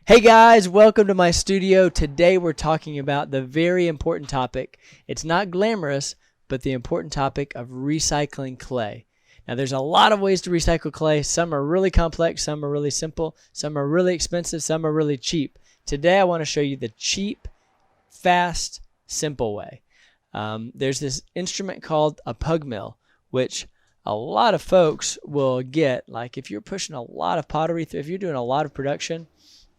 Hey guys, welcome to my studio. Today we're talking about the very important topic. It's not glamorous, but the important topic of recycling clay. Now there's a lot of ways to recycle clay. Some are really complex, some are really simple, some are really expensive, some are really cheap. Today I want to show you the cheap, fast, simple way. There's this instrument called a Pugmill, which a lot of folks will get. Like if you're pushing a lot of pottery, if you're doing a lot of production,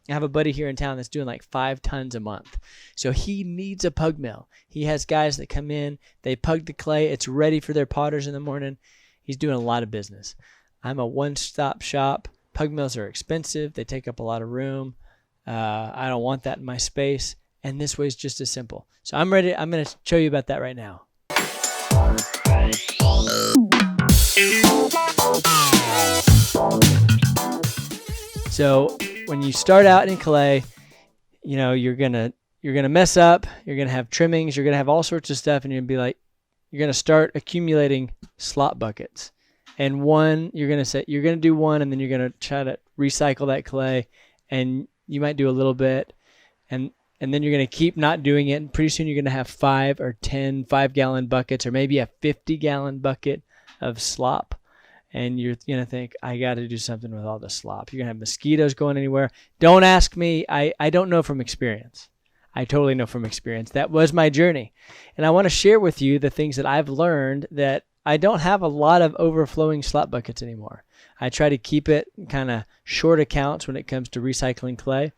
I have a buddy here in town that's doing like 5 tons a month. So he needs a Pugmill. He has guys that come in, they pug the clay, it's ready for their potters in the morning. He's doing a lot of business. I'm a one-stop shop. Pugmills are expensive. They take up a lot of room. I don't want that in my space. And this way is just as simple. So I'm ready. I'm going to show you about that right now. So when you start out in clay, you know, you're gonna mess up, you're gonna have trimmings, you're gonna have all sorts of stuff, and you're gonna start accumulating slop buckets. And you're gonna do one, and then you're gonna try to recycle that clay, and you might do a little bit, and then you're gonna keep not doing it, and pretty soon you're gonna have 5 or 10 5-gallon buckets, or maybe a 50-gallon bucket of slop. And you're going to think, I got to do something with all the slop. You're going to have mosquitoes going anywhere. Don't ask me. I don't know from experience. I totally know from experience. That was my journey. And I want to share with you the things that I've learned, that I don't have a lot of overflowing slop buckets anymore. I try to keep it kind of short accounts when it comes to recycling clay.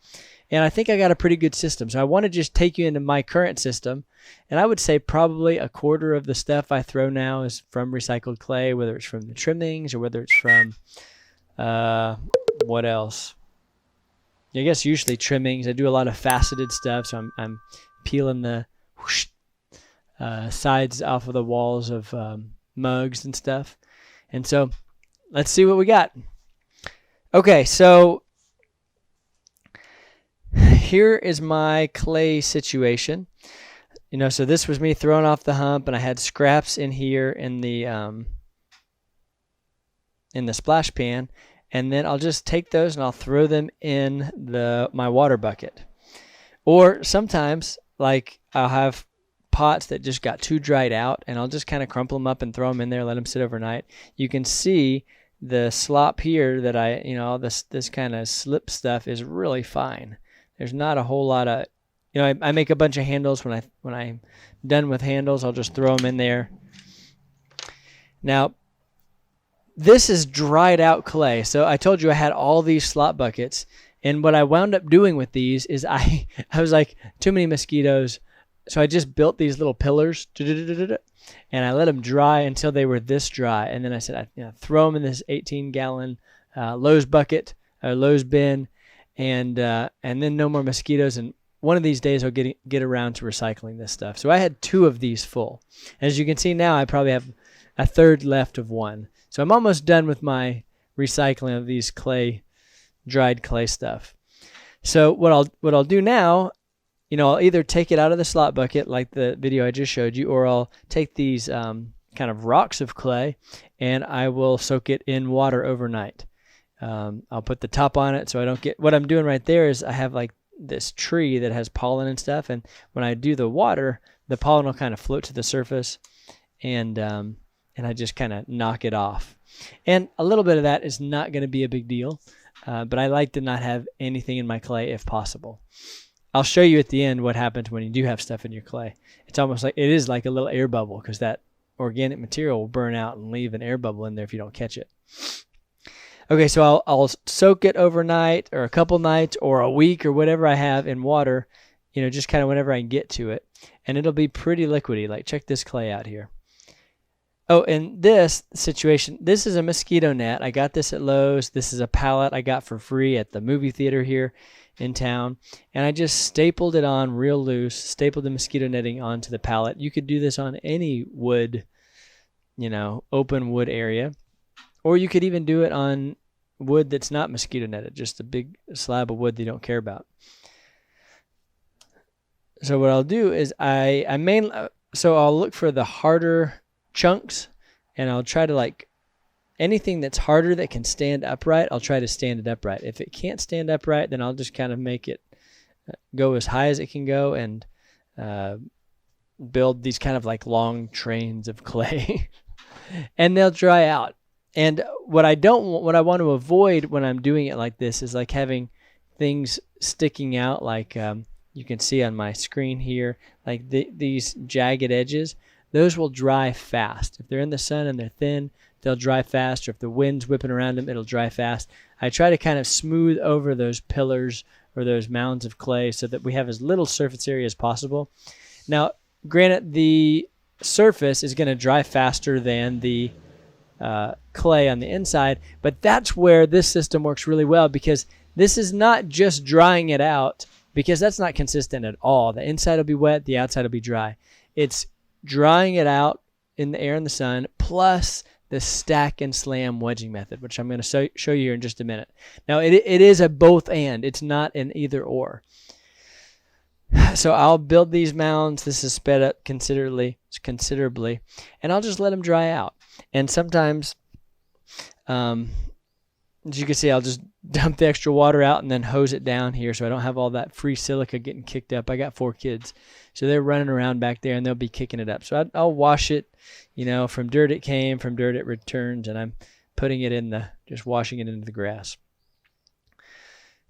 And I think I got a pretty good system. So I want to just take you into my current system. And I would say probably a quarter of the stuff I throw now is from recycled clay, whether it's from the trimmings or whether it's from, what else? I guess usually trimmings. I do a lot of faceted stuff. So I'm peeling the sides off of the walls of mugs and stuff. And so let's see what we got. Okay, so here is my clay situation. You know, so this was me throwing off the hump, and I had scraps in here in the splash pan, and then I'll just take those and I'll throw them in my water bucket. Or sometimes, like, I'll have pots that just got too dried out, and I'll just kind of crumple them up and throw them in there, let them sit overnight. You can see the slop here that this kind of slip stuff is really fine. There's not a whole lot of, I make a bunch of handles. When I'm done with handles, I'll just throw them in there. Now, this is dried out clay. So I told you I had all these slop buckets. And what I wound up doing with these is I was like, too many mosquitoes. So I just built these little pillars. And I let them dry until they were this dry. And then I said, throw them in this 18-gallon Lowe's bucket, or Lowe's bin. And then no more mosquitoes, and one of these days I'll get around to recycling this stuff. So I had 2 of these full. As you can see now, I probably have a third left of one. So I'm almost done with my recycling of these dried clay stuff. So what I'll do now, I'll either take it out of the slop bucket like the video I just showed you, or I'll take these kind of rocks of clay and I will soak it in water overnight. I'll put the top on it so I don't get, what I'm doing right there is I have like this tree that has pollen and stuff, and when I do the water, the pollen will kind of float to the surface, and I just kind of knock it off. And a little bit of that is not going to be a big deal, but I like to not have anything in my clay if possible. I'll show you at the end what happens when you do have stuff in your clay. It's almost like, it is like a little air bubble, because that organic material will burn out and leave an air bubble in there if you don't catch it. Okay, so I'll soak it overnight, or a couple nights, or a week, or whatever I have in water, just kind of whenever I can get to it. And it'll be pretty liquidy. Like, check this clay out here. Oh, and this situation, this is a mosquito net. I got this at Lowe's. This is a pallet I got for free at the movie theater here in town. And I just stapled it on real loose, stapled the mosquito netting onto the pallet. You could do this on any wood, open wood area. Or you could even do it on wood that's not mosquito netted, just a big slab of wood that you don't care about. So what I'll do is I'll look for the harder chunks, and I'll try to anything that's harder that can stand upright, I'll try to stand it upright. If it can't stand upright, then I'll just kind of make it go as high as it can go and build these kind of like long trains of clay. And they'll dry out. And what I want to avoid when I'm doing it like this is like having things sticking out, like you can see on my screen here, like these jagged edges. Those will dry fast. If they're in the sun and they're thin, they'll dry fast. Or if the wind's whipping around them, it'll dry fast. I try to kind of smooth over those pillars or those mounds of clay so that we have as little surface area as possible. Now, granted, the surface is going to dry faster than the clay on the inside, but that's where this system works really well, because this is not just drying it out, because that's not consistent at all. The inside will be wet, the outside will be dry. It's drying it out in the air and the sun, plus the stack and slam wedging method, which I'm going to show you here in just a minute. Now, it is a both and. It's not an either or. So I'll build these mounds. This is sped up considerably, and I'll just let them dry out. And sometimes, as you can see, I'll just dump the extra water out and then hose it down here so I don't have all that free silica getting kicked up. I got 4 kids, so they're running around back there and they'll be kicking it up. So I'll wash it, from dirt it came, from dirt it returns, and I'm putting it just washing it into the grass.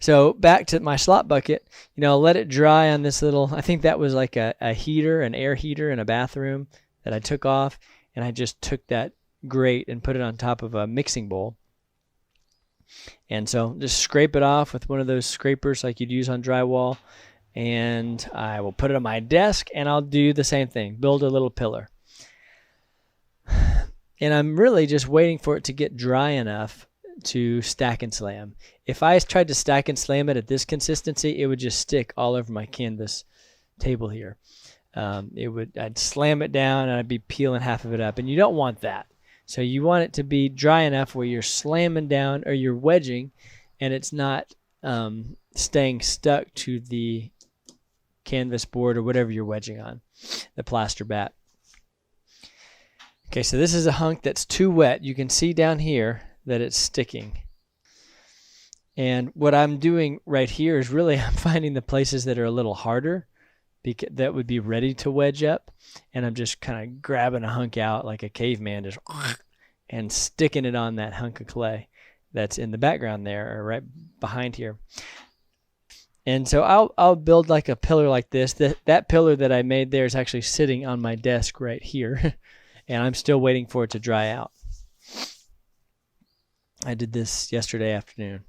So back to my slop bucket, I'll let it dry on this little, I think that was like a heater, an air heater in a bathroom that I took off, and I just took that grate and put it on top of a mixing bowl. And so just scrape it off with one of those scrapers like you'd use on drywall, and I will put it on my desk, and I'll do the same thing, build a little pillar. And I'm really just waiting for it to get dry enough to stack and slam. If I tried to stack and slam it at this consistency, it would just stick all over my canvas table here. I'd slam it down and I'd be peeling half of it up, and you don't want that. So you want it to be dry enough where you're slamming down or you're wedging, and it's not staying stuck to the canvas board or whatever you're wedging on, the plaster bat. Okay, so this is a hunk that's too wet. You can see down here that it's sticking. And what I'm doing right here is really I'm finding the places that are a little harder that would be ready to wedge up, and I'm just kind of grabbing a hunk out like a caveman, just and sticking it on that hunk of clay that's in the background there, or right behind here. And so I'll build like a pillar like this. That pillar that I made there is actually sitting on my desk right here, and I'm still waiting for it to dry out. I did this yesterday afternoon,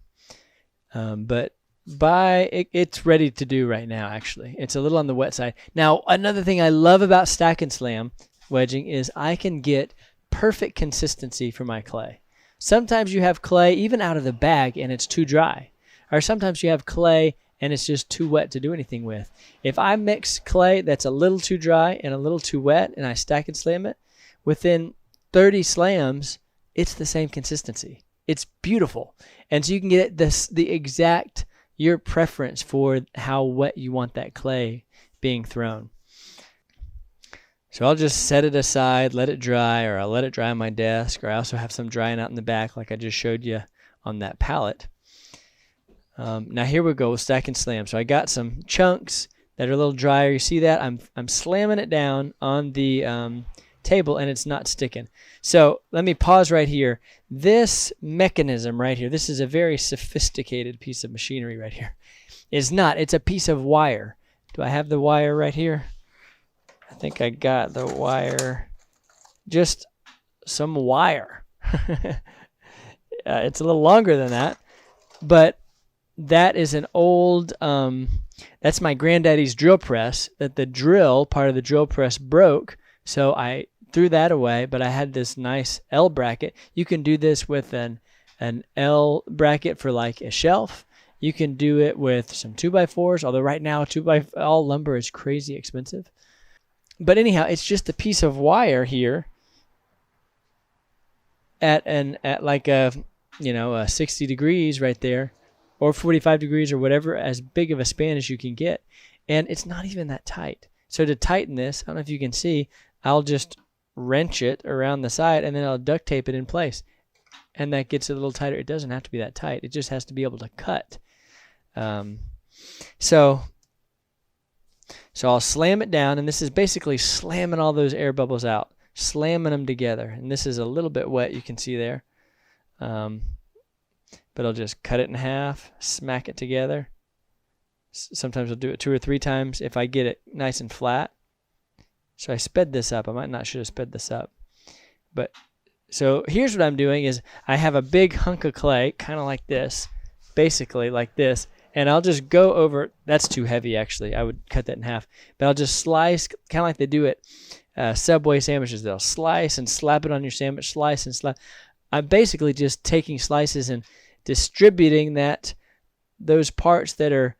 but it's ready to do right now. Actually, it's a little on the wet side. Now, another thing I love about stack and slam wedging is I can get perfect consistency for my clay. Sometimes you have clay even out of the bag and it's too dry, or sometimes you have clay and it's just too wet to do anything with. If I mix clay that's a little too dry and a little too wet, and I stack and slam it, within 30 slams, it's the same consistency. It's beautiful. And so you can get the exact, your preference for how wet you want that clay being thrown. So I'll just set it aside, let it dry, or I'll let it dry on my desk, or I also have some drying out in the back like I just showed you on that pallet. Now here we go with stack and slam. So I got some chunks that are a little drier. You see that? I'm slamming it down on the table and it's not sticking. So let me pause right here. This mechanism right here, this is a very sophisticated piece of machinery right here. It's not. It's a piece of wire. Do I have the wire right here? I think I got the wire. Just some wire. It's a little longer than that, but that is an old, that's my granddaddy's drill press, that the drill, part of the drill press broke, so I threw that away, but I had this nice L bracket. You can do this with an L bracket for like a shelf. You can do it with some 2x4s, although right now all lumber is crazy expensive. But anyhow, it's just a piece of wire here at like a 60 degrees right there, or 45 degrees, or whatever, as big of a span as you can get. And it's not even that tight. So to tighten this, I don't know if you can see, I'll just wrench it around the side and then I'll duct tape it in place. and that gets a little tighter. It doesn't have to be that tight. It just has to be able to cut. So I'll slam it down, and this is basically slamming all those air bubbles out, slamming them together. And this is a little bit wet, you can see there. But I'll just cut it in half, smack it together. Sometimes I'll do it 2 or 3 times if I get it nice and flat. So I sped this up. I might not should have sped this up. But so here's what I'm doing is I have a big hunk of clay, kind of like this, basically like this, and I'll just go over. That's too heavy, actually. I would cut that in half. But I'll just slice, kind of like they do at Subway sandwiches. They'll slice and slap it on your sandwich, slice and slap. I'm basically just taking slices and distributing those parts that are,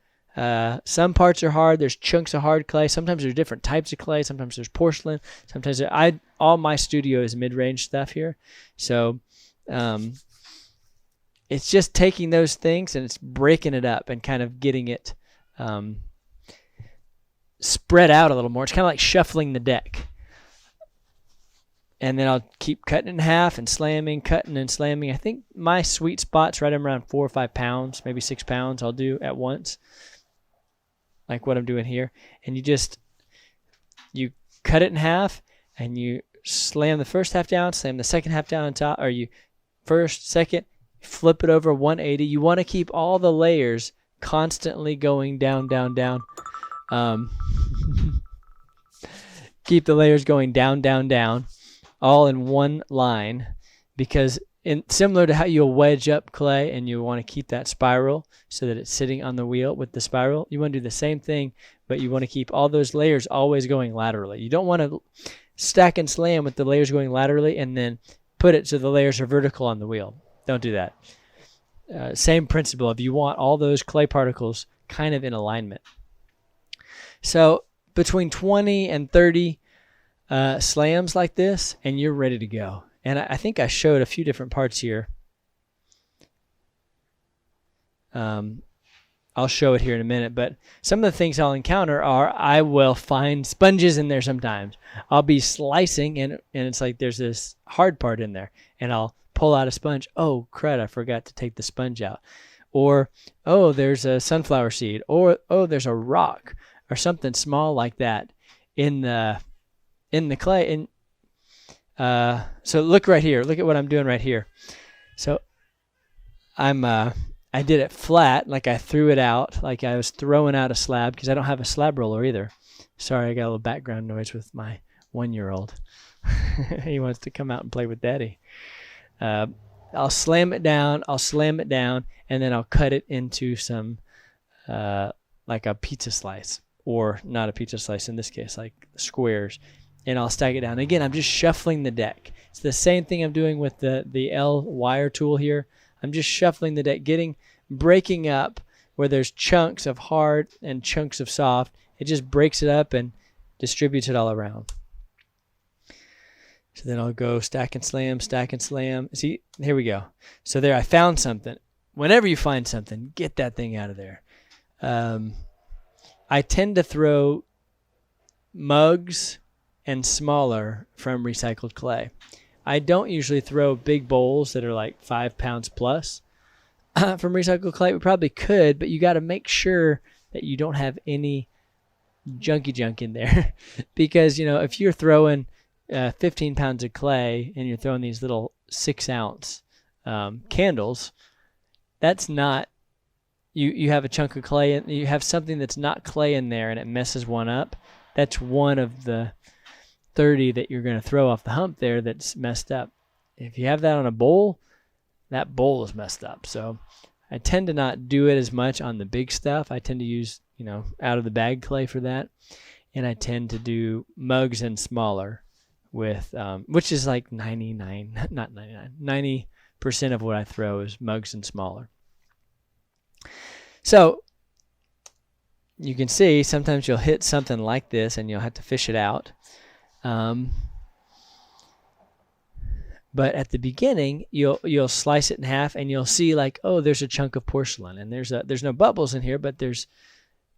some parts are hard. There's chunks of hard clay. Sometimes there's different types of clay. Sometimes there's porcelain. Sometimes all my studio is mid-range stuff here. So it's just taking those things and it's breaking it up and kind of getting it spread out a little more. It's kind of like shuffling the deck. And then I'll keep cutting in half and slamming, cutting and slamming. I think my sweet spot's right around 4 or 5 pounds, maybe 6 pounds I'll do at once, like what I'm doing here. And you cut it in half and you slam the first half down, slam the second half down on top, or you first, second, flip it over 180. You want to keep all the layers constantly going down, down, down. Keep the layers going down, down, down, all in one line, because similar to how you'll wedge up clay and you want to keep that spiral so that it's sitting on the wheel with the spiral, you want to do the same thing, but you want to keep all those layers always going laterally. You don't want to stack and slam with the layers going laterally and then put it so the layers are vertical on the wheel. Don't do that. Same principle if you want all those clay particles kind of in alignment. So between 20 and 30 slams like this, and you're ready to go. And I think I showed a few different parts here. I'll show it here in a minute, but some of the things I'll encounter are I will find sponges in there sometimes. I'll be slicing, and it's like there's this hard part in there, and I'll pull out a sponge. Oh, crud, I forgot to take the sponge out. Or, oh, there's a sunflower seed. Or, oh, there's a rock or something small like that in the clay. And so look right here. Look at what I'm doing right here. So I did it flat, like I threw it out, like I was throwing out a slab, because I don't have a slab roller either. Sorry, I got a little background noise with my 1-year-old. He wants to come out and play with Daddy. I'll slam it down, and then I'll cut it into some, like a pizza slice, or not a pizza slice in this case, like squares. And I'll stack it down. Again, I'm just shuffling the deck. It's the same thing I'm doing with the L wire tool here. I'm just shuffling the deck, breaking up where there's chunks of hard and chunks of soft. It just breaks it up and distributes it all around. So then I'll go stack and slam, stack and slam. See, here we go. So there, I found something. Whenever you find something, get that thing out of there. I tend to throw mugs and smaller from recycled clay. I don't usually throw big bowls that are like 5 pounds plus from recycled clay. We probably could, but you got to make sure that you don't have any junky junk in there. Because, if you're throwing 15 pounds of clay and you're throwing these little 6-ounce candles, that's not, you have a chunk of clay and you have something that's not clay in there and it messes one up. That's one of the 30 that you're going to throw off the hump there that's messed up. If you have that on a bowl, that bowl is messed up. So I tend to not do it as much on the big stuff. I tend to use, out of the bag clay for that. And I tend to do mugs and smaller with, which is like 90% of what I throw is mugs and smaller. So you can see sometimes you'll hit something like this and you'll have to fish it out. But at the beginning, you'll slice it in half and you'll see like, oh, there's a chunk of porcelain and there's no bubbles in here, but there's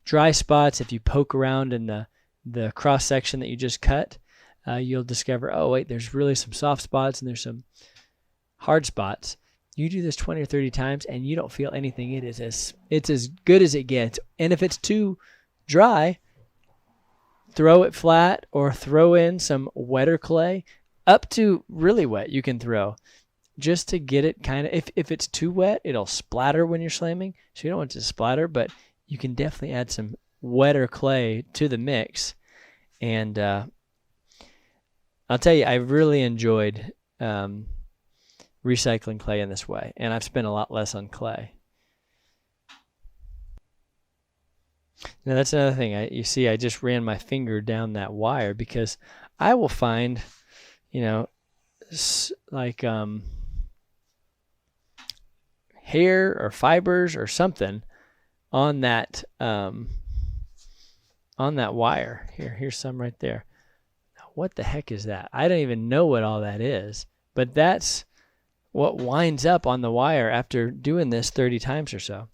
dry spots. If you poke around in the cross section that you just cut, you'll discover, oh wait, there's really some soft spots and there's some hard spots. You do this 20 or 30 times and you don't feel anything. It's as good as it gets. And if it's too dry, throw it flat or throw in some wetter clay. Up to really wet you can throw, just to get it kind of, if it's too wet, it'll splatter when you're slamming. So you don't want it to splatter, but you can definitely add some wetter clay to the mix. And I'll tell you, I really enjoyed recycling clay in this way, and I've spent a lot less on clay. Now that's another thing. You see, I just ran my finger down that wire because I will find, like hair or fibers or something on that wire. Here's some right there. What the heck is that? I don't even know what all that is, but that's what winds up on the wire after doing this 30 times or so.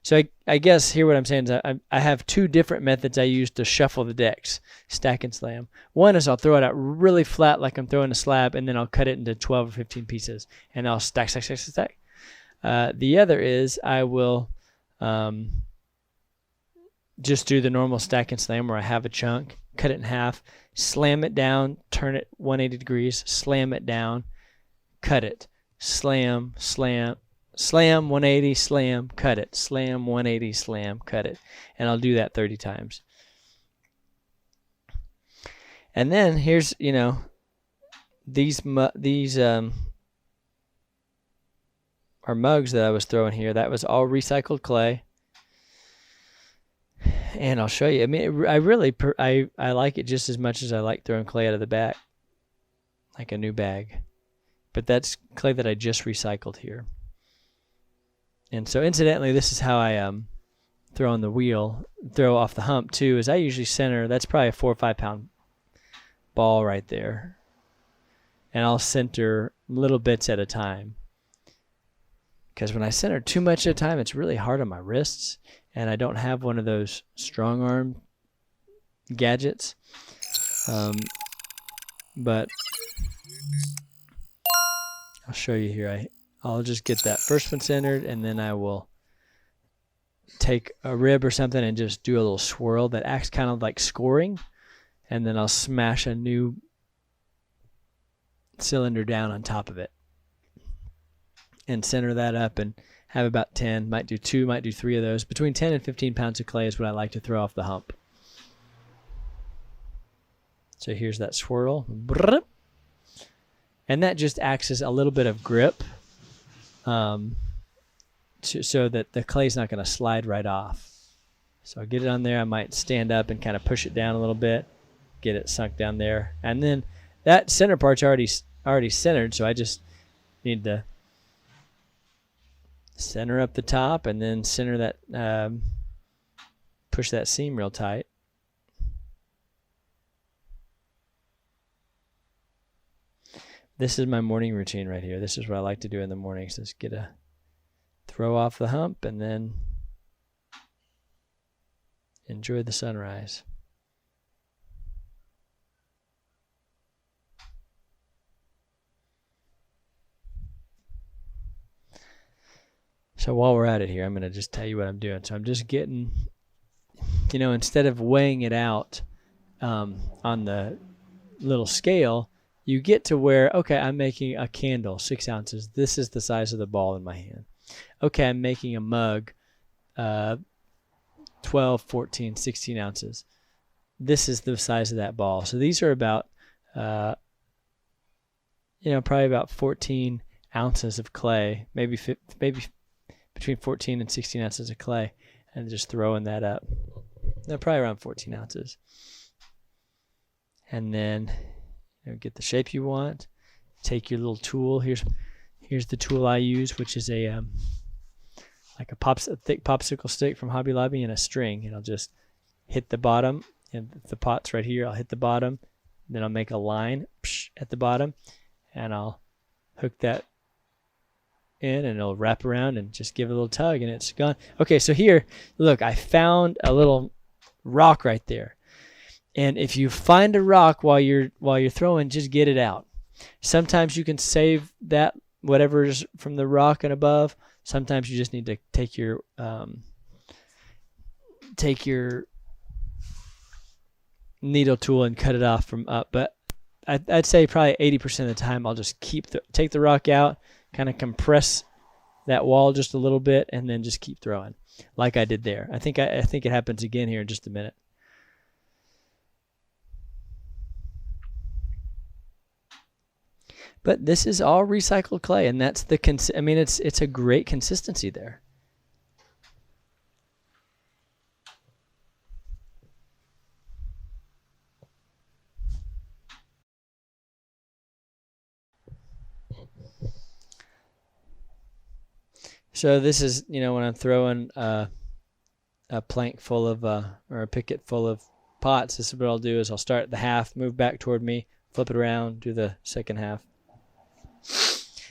So I guess here what I'm saying is I have two different methods I use to shuffle the decks, stack and slam. One is I'll throw it out really flat like I'm throwing a slab, and then I'll cut it into 12 or 15 pieces, and I'll stack. The other is I will just do the normal stack and slam where I have a chunk, cut it in half, slam it down, turn it 180 degrees, slam it down, cut it, slam, slam, slam 180, slam, cut it, slam 180, slam, cut it. And I'll do that 30 times. And then here's, these are mugs that I was throwing here. That was all recycled clay. And I'll show you. I mean, I like it just as much as I like throwing clay out of the back, like a new bag. But that's clay that I just recycled here. And so incidentally, this is how I throw on the wheel, throw off the hump too, is I usually center, that's probably a 4 or 5 pound ball right there. And I'll center little bits at a time. Because when I center too much at a time, it's really hard on my wrists. And I don't have one of those strong arm gadgets. But I'll show you here. I'll just get that first one centered, and then I will take a rib or something and just do a little swirl that acts kind of like scoring, and then I'll smash a new cylinder down on top of it and center that up and have about 10, might do 2, might do 3 of those. Between 10 and 15 pounds of clay is what I like to throw off the hump. So here's that swirl. And that just acts as a little bit of grip, so that the clay's not going to slide right off. So I'll get it on there. I might stand up and kind of push it down a little bit, get it sunk down there. And then that center part's already centered, so I just need to center up the top and then center that, push that seam real tight. This is my morning routine right here. This is what I like to do in the mornings. Just throw off the hump and then enjoy the sunrise. So while we're at it here, I'm going to just tell you what I'm doing. So I'm just getting, instead of weighing it out on the little scale, you get to where, okay, I'm making a candle, 6 ounces. This is the size of the ball in my hand. Okay, I'm making a mug, 12, 14, 16 ounces. This is the size of that ball. So these are about, probably about 14 ounces of clay, maybe between 14 and 16 ounces of clay, and just throwing that up. They're probably around 14 ounces. And then get the shape you want. Take your little tool. Here's the tool I use, which is a like a thick popsicle stick from Hobby Lobby and a string. And I'll just hit the bottom. And if the pot's right here, I'll hit the bottom. Then I'll make a line at the bottom, and I'll hook that in, and it'll wrap around and just give it a little tug, and it's gone. Okay, so here, look, I found a little rock right there. And if you find a rock while you're throwing, just get it out. Sometimes you can save that whatever's from the rock and above. Sometimes you just need to take your needle tool and cut it off from up. But I'd say probably 80% of the time I'll just take the rock out, kind of compress that wall just a little bit, and then just keep throwing like I did there. I think it happens again here in just a minute. But this is all recycled clay, and that's it's a great consistency there. So this is, when I'm throwing a plank full of, or a picket full of pots, this is what I'll do is I'll start at the half, move back toward me, flip it around, do the second half.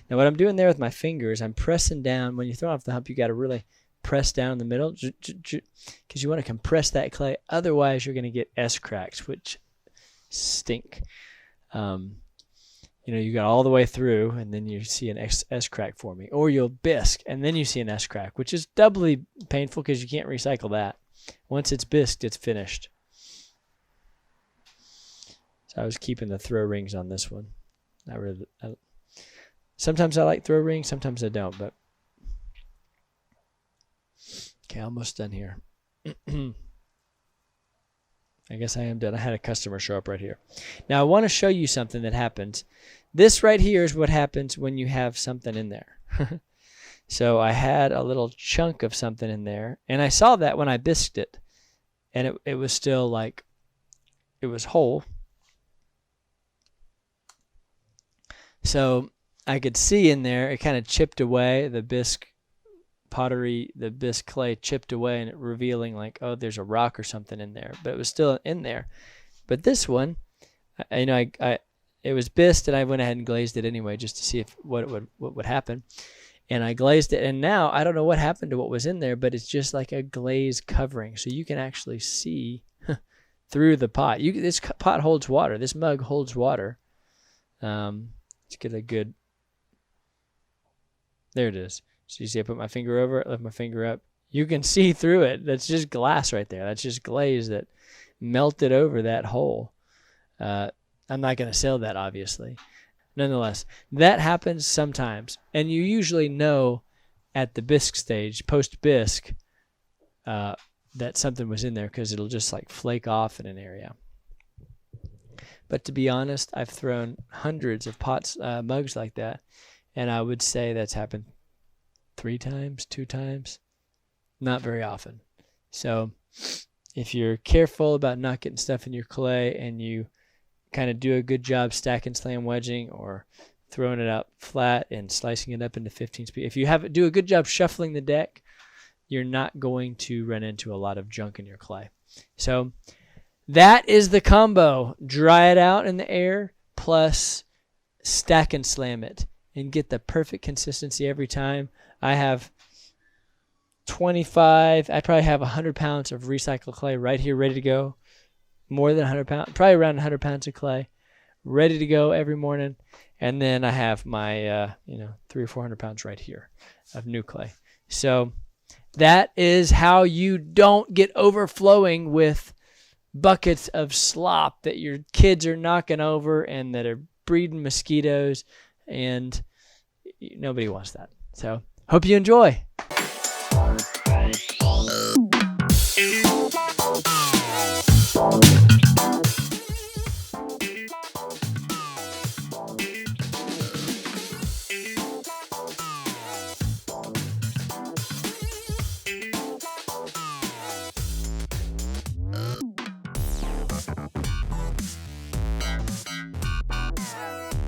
Now what I'm doing there with my fingers, I'm pressing down. When you throw off the hump, you got to really press down in the middle because you want to compress that clay. Otherwise, you're going to get S cracks, which stink. You got all the way through, and then you see an S crack forming. Or you'll bisque, and then you see an S crack, which is doubly painful because you can't recycle that. Once it's bisqued, it's finished. So I was keeping the throw rings on this one. Sometimes I like throw rings, sometimes I don't. But okay, almost done here. I guess I am done. I had a customer show up right here. Now I want to show you something that happens. This right here is what happens when you have something in there. So I had a little chunk of something in there, and I saw that when I bisqued it, and it was still like, it was whole. So I could see in there, it kind of chipped away, the bisque pottery, the bisque clay chipped away, and it revealing like, oh, there's a rock or something in there, but it was still in there. But this one, it was bisqued, and I went ahead and glazed it anyway just to see what would happen. And I glazed it, and now I don't know what happened to what was in there, but it's just like a glaze covering, so you can actually see through the pot. This pot holds water. This mug holds water. Let's get a good. There it is. So you see I put my finger over it, lift my finger up. You can see through it. That's just glass right there. That's just glaze that melted over that hole. I'm not going to sell that, obviously. Nonetheless, that happens sometimes. And you usually know at the bisque stage, post-bisque, that something was in there because it'll just like flake off in an area. But to be honest, I've thrown hundreds of mugs like that, and I would say that's happened 3 times, 2 times, not very often. So if you're careful about not getting stuff in your clay and you kind of do a good job stack and slam wedging or throwing it out flat and slicing it up into 15 speed, if you do a good job shuffling the deck, you're not going to run into a lot of junk in your clay. So that is the combo. Dry it out in the air plus stack and slam it and get the perfect consistency every time. I have 25, I probably have 100 pounds of recycled clay right here ready to go. More than 100 pounds, probably around 100 pounds of clay ready to go every morning. And then I have my, 300 or 400 pounds right here of new clay. So that is how you don't get overflowing with buckets of slop that your kids are knocking over and that are breeding mosquitoes, and nobody wants that. So hope you enjoy.